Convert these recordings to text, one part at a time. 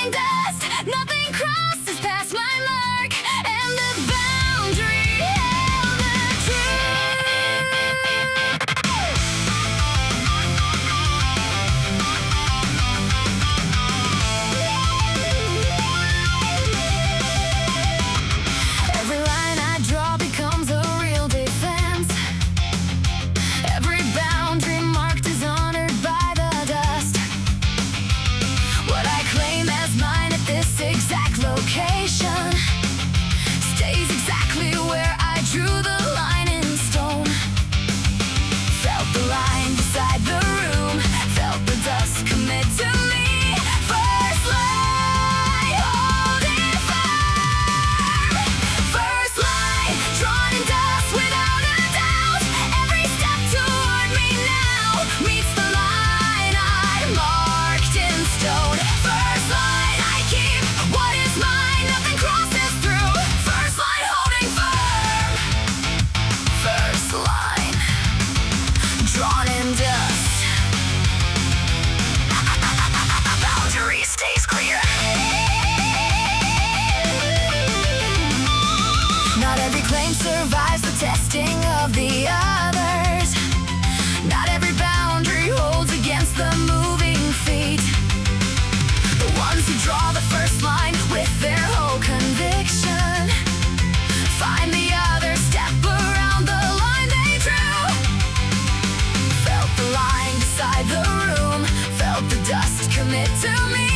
drawing dust. Nothing crosses past my mark, and the boundary held the truth. Every line I draw becomes a real defense. Every boundary marked is honored by the dust. What I claim as mine at this exact location stays exactly where I drew the line in stone. Felt the line beside the room, felt the dust commit to me. First line, holding firm. First line, drawn in dust without a doubt. Every step toward me now meets the line I marked in stone. First line, I keep what is mine, nothing crosses through. First line, holding firm. First line, drawn in dust. Boundary stays clear. Not every claim survives the testing of the others. Not every boundary holds against the moving feet. The ones who draw the first line with their whole conviction find the other step around the line they drew. Felt the line beside the room, felt the dust commit to me.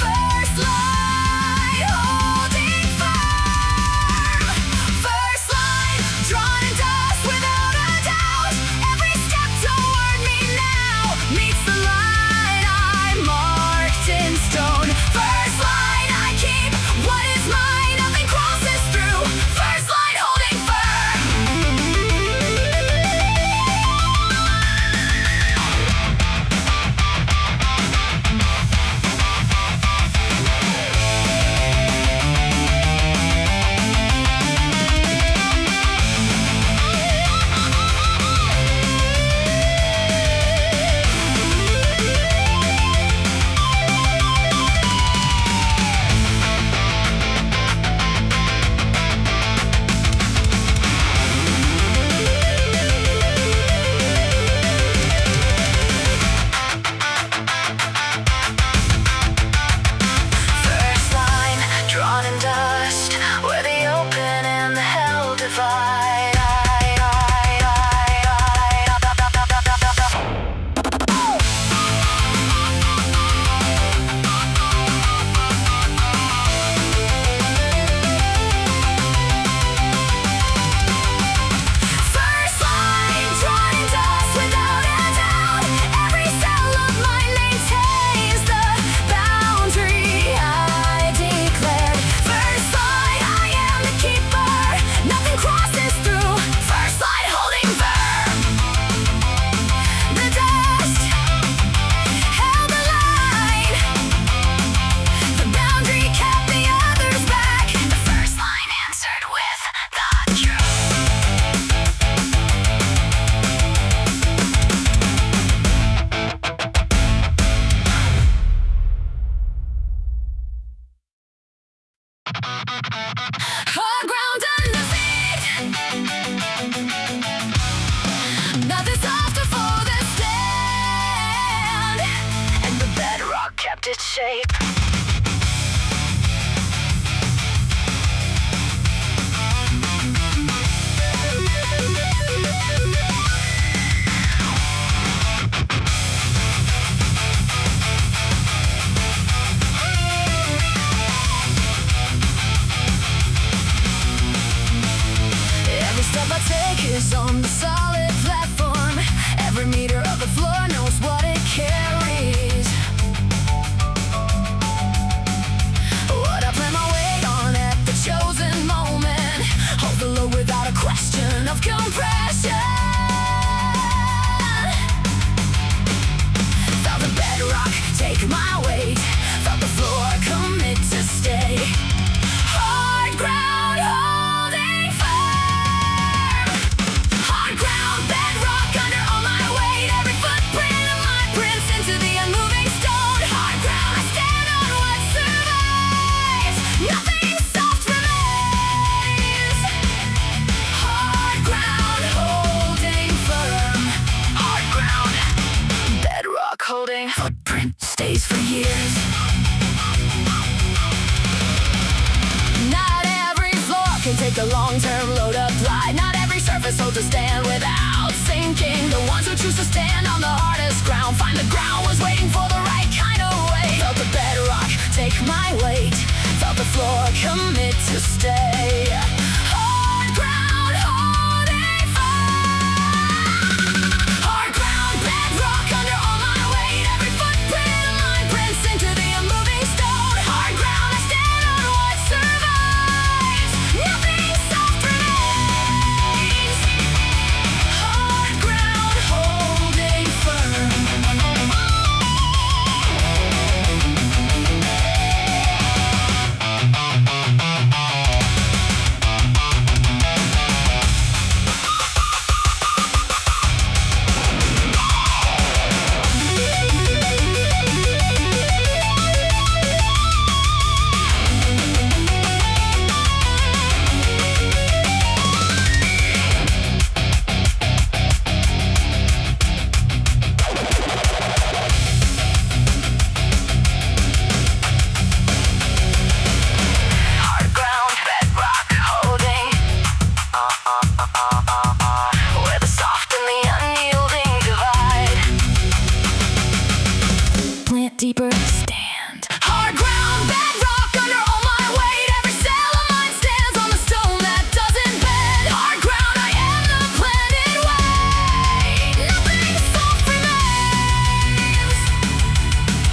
First line, holding firm. First line, drawn in dust without a doubt. Every step toward me now meets the line I marked in stone. First line, I keep what is mine, nothing crosses through. First line, holding firm. First line, drawn in dust, where the open and the hell divide. First line, drawn in dust without a doubt. Every cell of mine maintains the boundary I declared. First line, I am the keeper, nothing crosses through. First line, holding firm. The dust held the line. The boundary kept the others back. The first line answered with the truth. Hard ground under feet. Nothing softer for the stand, and the bedrock kept its shape. Every step I take is on the solid platform. Every meter of the floor knows what it carries. footprint stays for years. Not every floor can take a long-term load applied. Not every surface holds a stand without sinking. The ones who choose to stand on the hardest ground find the ground was waiting for the right kind of weight. Felt the bedrock take my weight. Felt the floor commit to stay. Hard ground holding firm. Hard ground bedrock under all my weight. Every footprint of mine prints into the unmoving stone. Hard ground I stand on what survives. Nothing soft remains. Hard ground holding firm. Hard ground bedrock holding. Where the soft and the unyielding divide. Plant deeper, stand. Hard ground bedrock under all my weight. Every cell of mine stands on the stone that doesn't bend. Hard ground, I am the planted weight. Nothing soft remains.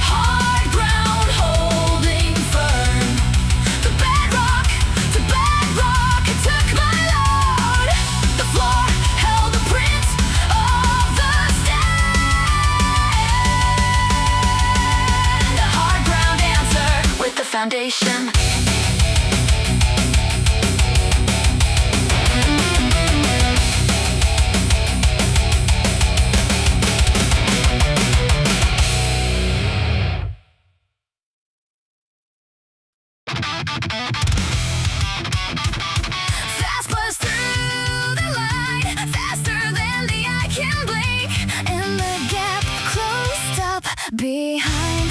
Hard ground holding firm. The bedrock to bedrock, it took my load. The floor held the print of the stand. A hard ground answer with the foundation. Fast buzz through the light, faster than the eye can blink, and the gap closed up behind.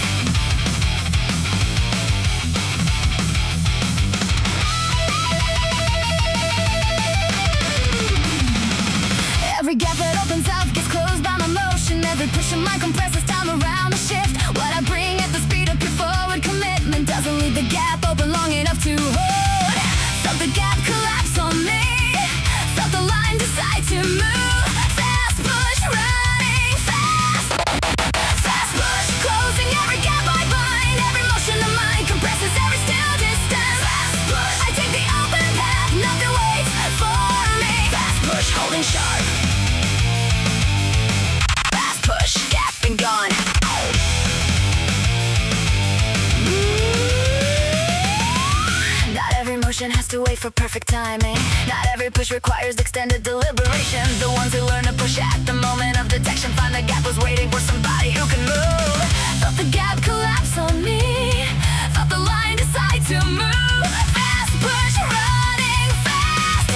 Every gap that opens up gets closed by my motion. Every push of my compressors time around the shift. What I bring at the speed of pure forward commitment doesn't leave the gap open long enough to hold. Felt the gap collapse on me. Felt the line decide to move. Fast push running fast. Fast push closing every gap I find. Every motion of mine compresses every still distance. Fast push I take the open path. Nothing waits for me. Fast push holding sharp. Fast push gap and gone. Not every motion has to wait for perfect timing. Not every push requires extended deliberation. The ones who learn to push at the moment of detection find the gap was waiting for somebody who can move. Felt the gap collapse on me. Felt the line decide to move. Fast push running fast.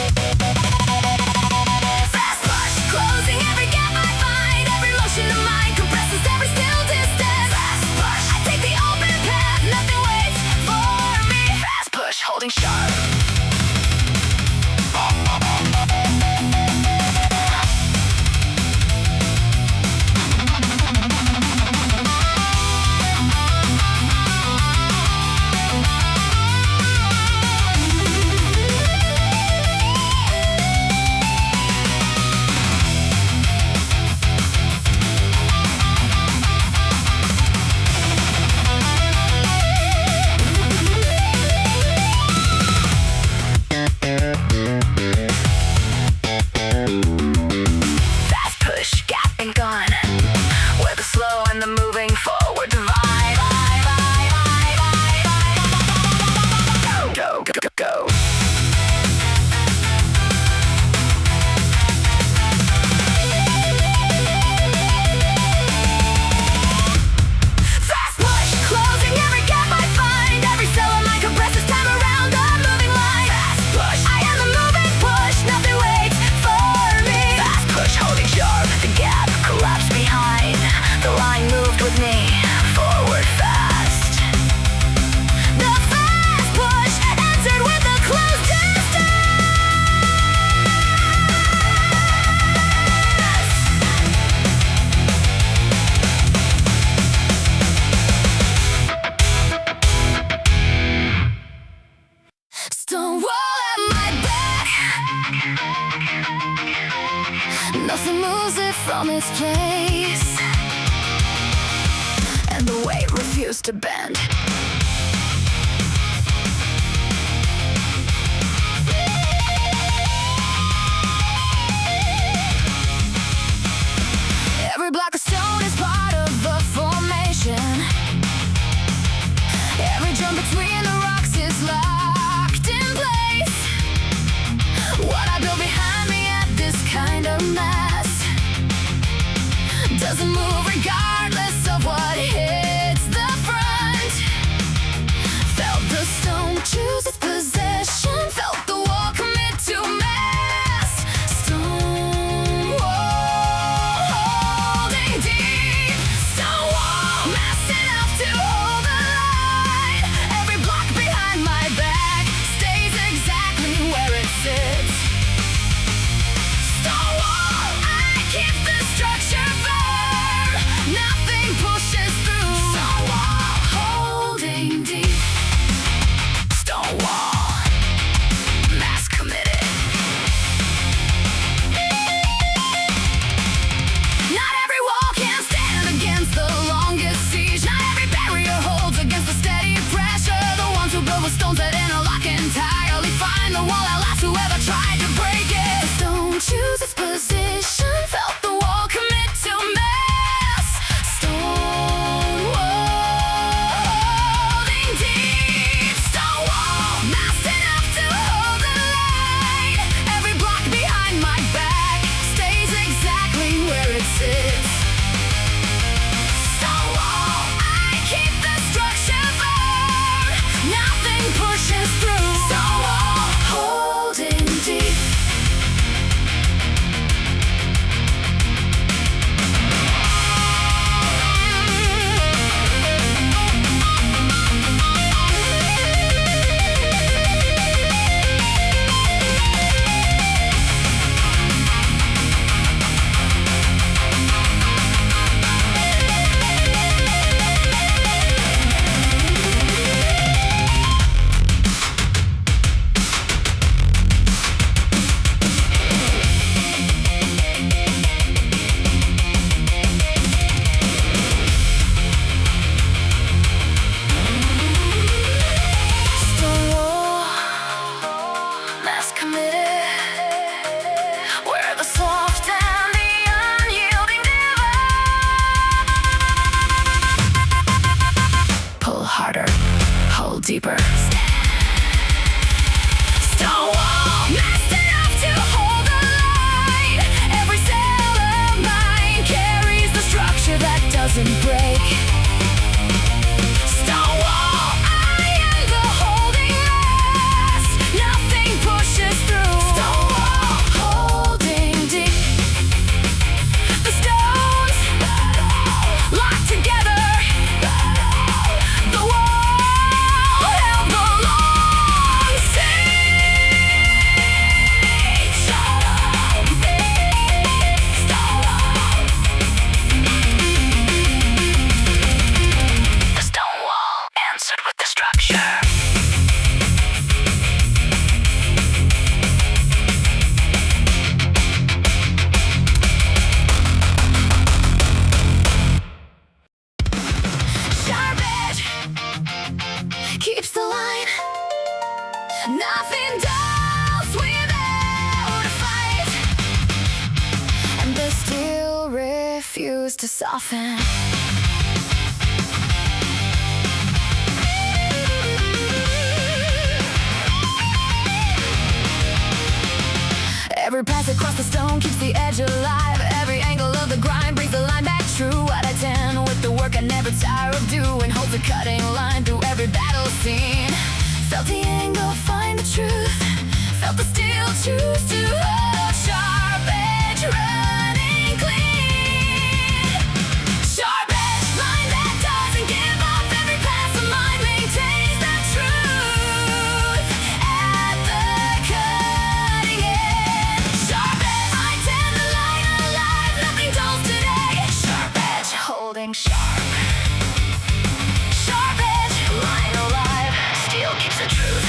Fast push closing every gap I find. Every motion of mine compresses every still distance. Fast push I take the open path. Nothing waits for me. Fast push holding sharp. from its place, and the weight refused to bend. Every block of stone is part of a formation. Every jump between the rocks is locked in place. What I built behind me at this kind of mass doesn't move regardless of what hits the front. Felt the stone choose its position, felt the wall commit to mass. Stone wall holding deep, stone wall mass enough to hold the line. Every block behind my back stays exactly where it sits. Stone wall, I keep the structure firm, nothing pushes through. Stone wall holding deep, stone wall mass committed. Not every wall can stand against the longest siege. Not every barrier holds against the steady pressure. The ones who build with stones that interlock entirely find the wall at last. Whoever tried to break it, the stone choose its position, felt the wall commit to mass. Stone wall holding deep, stone wall mass enough to hold the line. Every block behind my back stays exactly where it sits. Stone wall, I keep the structure firm, nothing pushes through. Stone wall holding deep. Stone wall, mass committed, where the soft and the unyielding divide. Pull harder, hold deeper. Stone wall, massed enough to hold the line. Every cell of mine carries the structure that doesn't break. Stone wall, I am the holding mass, nothing pushes through. Stone wall holding deep, the stones locked together. The wall held the long siege. Stone wall, the stone wall answered with the structure. Sharp edge keeps the line. Nothing does without a fight, and the steel refuse to soften. Every pass across the stone keeps the edge alive. Every angle of the grind brings the line back true. What I tend with the work I never tire of doing holds a cutting line through every battle scene. Felt the angle, find the truth. Felt the steel choose to hold. Sharp edge running clean. Sharp edge line that doesn't give up. Every pass of mine maintains the truth at the cutting edge. Sharp edge, I tend the line alive. Nothing dulls today. Sharp edge holding sharp. Sharp edge, line alive. Steel keeps the truth.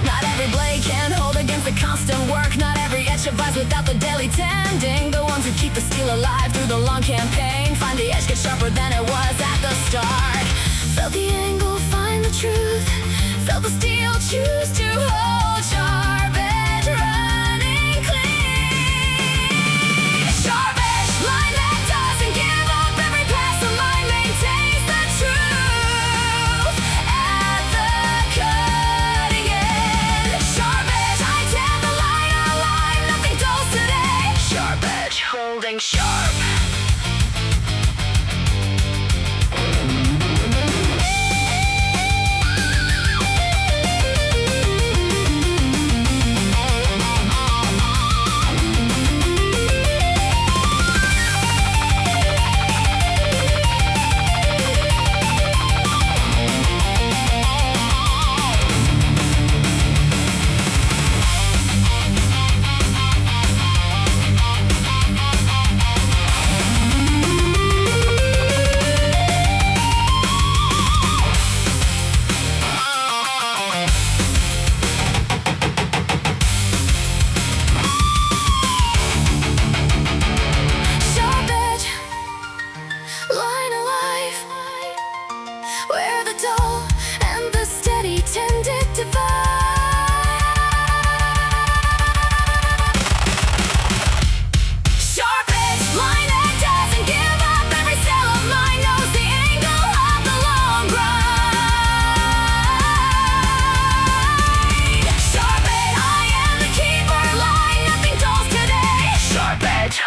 Not every blade can hold against the faithfully tending, the ones who keep the steel alive through the long campaign. Find the edge get sharper than it was at the start. Felt the angle, find the truth. Felt the steel, choose to hold sharp edge, running clean. Sharp edge, line that doesn't give up. Every pass of mine maintains the truth at the cutting edge. Sharp edge, I tear the line alive. Nothing dulls today. Sharp edge, holding sharp.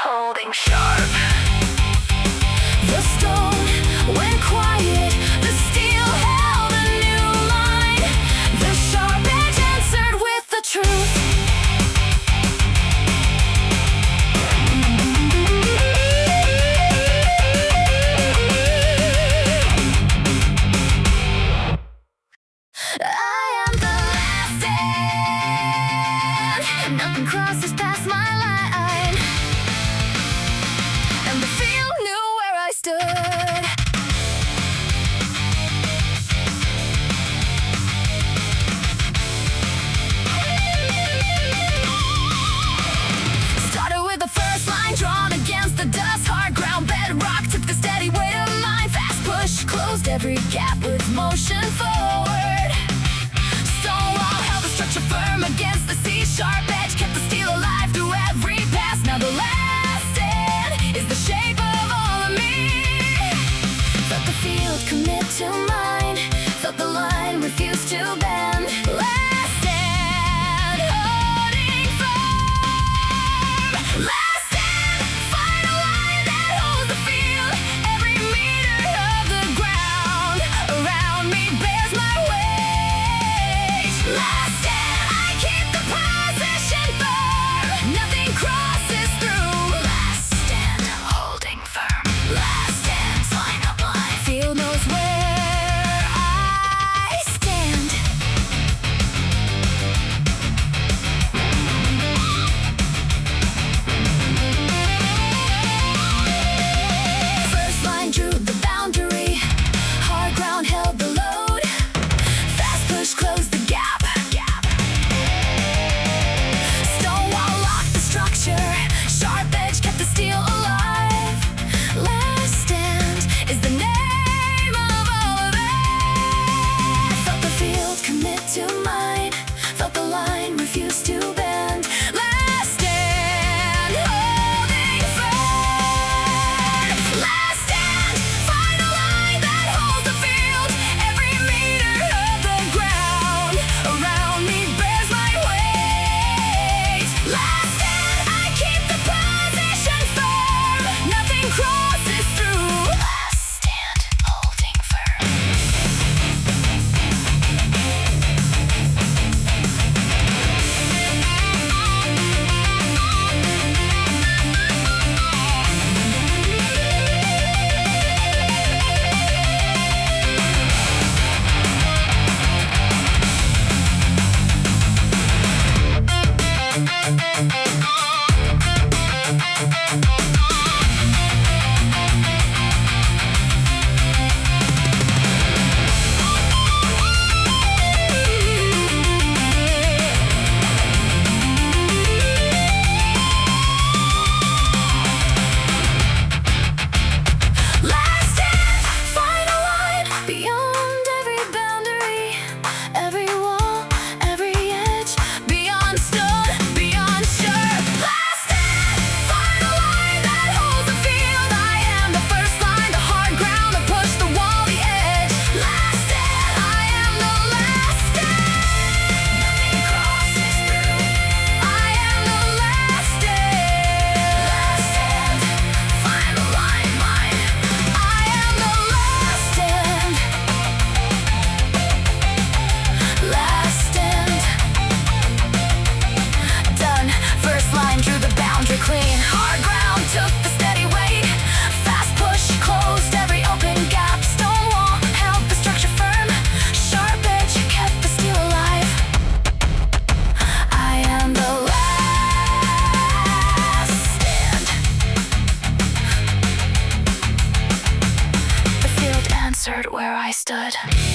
Holding sharp. The stone went quiet. The steel held a new line. The sharp edge answered with the truth. I am the last stand. Nothing crosses past my line. And the field knew where I stood. Started with the first line drawn against the dust. Hard ground, bedrock, took the steady weight of mine. Fast push, closed every gap with motion forward. Stonewall held the structure firm against the sea. Sharp edge kept the steel alive through every pass. Now the last stand is the shape of all of me. Felt the field commit to mine. Felt the line refuse to bend. Last stand, holding firm. Last stand, final line that holds the field. Every meter of the ground around me bears my weight. Last stand, I keep the position firm. Nothing crosses through. Last stand, holding firm. Last stand, final line. Field knows where I stand. understood.